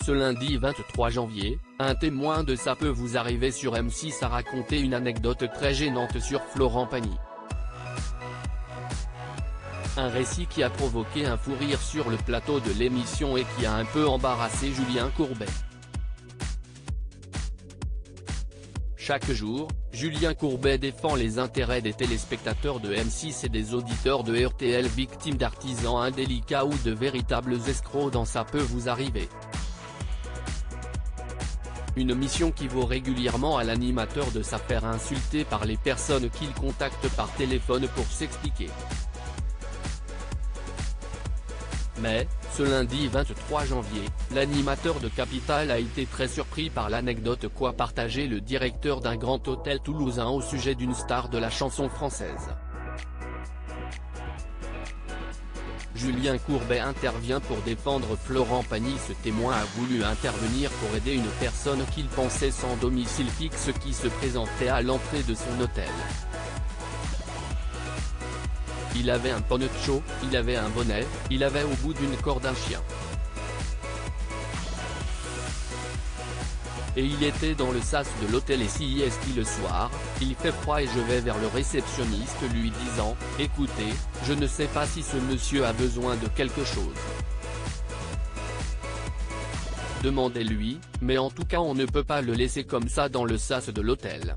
Ce lundi 23 janvier, un témoin de Ça peut vous arriver sur M6 a raconté une anecdote très gênante sur Florent Pagny. Un récit qui a provoqué un fou rire sur le plateau de l'émission et qui a un peu embarrassé Julien Courbet. Chaque jour, Julien Courbet défend les intérêts des téléspectateurs de M6 et des auditeurs de RTL victimes d'artisans indélicats ou de véritables escrocs dans Ça peut vous arriver. Une mission qui vaut régulièrement à l'animateur de se faire insulter par les personnes qu'il contacte par téléphone pour s'expliquer. Mais, ce lundi 23 janvier, l'animateur de Capital a été très surpris par l'anecdote qu'a partagé le directeur d'un grand hôtel toulousain au sujet d'une star de la chanson française. Julien Courbet intervient pour défendre Florent Pagny. Ce témoin a voulu intervenir pour aider une personne qu'il pensait sans domicile fixe qui se présentait à l'entrée de son hôtel. Il avait un poncho, il avait un bonnet, il avait au bout d'une corde un chien. Et il était dans le sas de l'hôtel et si est le soir, il fait froid et je vais vers le réceptionniste lui disant « Écoutez, je ne sais pas si ce monsieur a besoin de quelque chose. Demandez-lui, mais en tout cas on ne peut pas le laisser comme ça dans le sas de l'hôtel.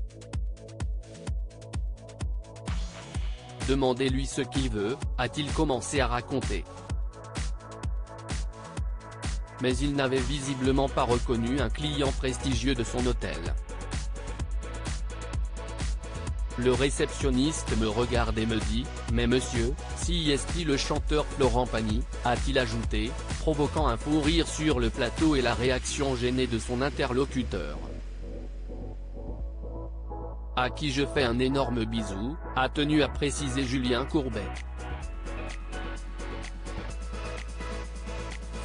Demandez-lui ce qu'il veut », a-t-il commencé à raconter. Mais il n'avait visiblement pas reconnu un client prestigieux de son hôtel. Le réceptionniste me regarde et me dit « Mais monsieur, si est-il le chanteur Florent Pagny ?» a-t-il ajouté, provoquant un fou rire sur le plateau et la réaction gênée de son interlocuteur. À qui je fais un énorme bisou, a tenu à préciser Julien Courbet.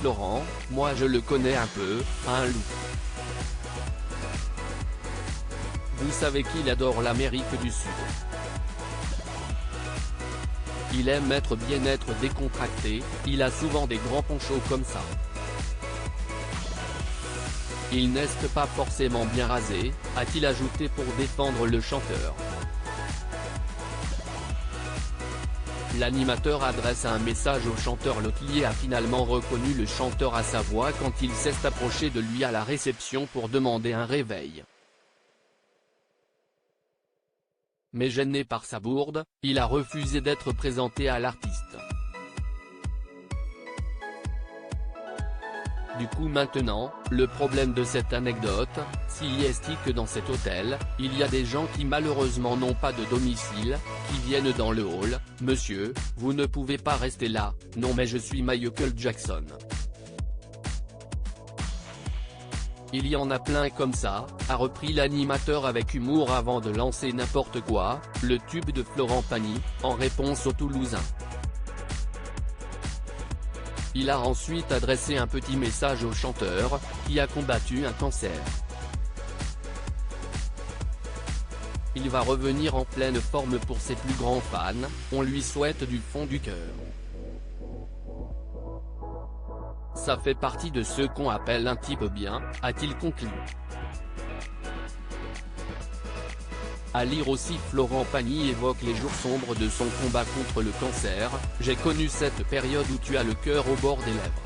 Florent, moi je le connais un peu, un loup. Vous savez qu'il adore l'Amérique du Sud. Il aime être décontracté, il a souvent des grands ponchos comme ça. Il n'est pas forcément bien rasé, a-t-il ajouté pour défendre le chanteur. L'animateur adresse un message au chanteur. L'hôtelier a finalement reconnu le chanteur à sa voix quand il s'est approché de lui à la réception pour demander un réveil. Mais gêné par sa bourde, il a refusé d'être présenté à l'artiste. Du coup maintenant, le problème de cette anecdote, si est que dans cet hôtel, il y a des gens qui malheureusement n'ont pas de domicile, qui viennent dans le hall, « Monsieur, vous ne pouvez pas rester là, non mais je suis Michael Jackson. » Il y en a plein comme ça, a repris l'animateur avec humour avant de lancer N'importe quoi, le tube de Florent Pagny, en réponse aux Toulousains. Il a ensuite adressé un petit message au chanteur, qui a combattu un cancer. Il va revenir en pleine forme pour ses plus grands fans, on lui souhaite du fond du cœur. Ça fait partie de ceux qu'on appelle un type bien, a-t-il conclu. À lire aussi, Florent Pagny évoque les jours sombres de son combat contre le cancer. « J'ai connu cette période où tu as le cœur au bord des lèvres.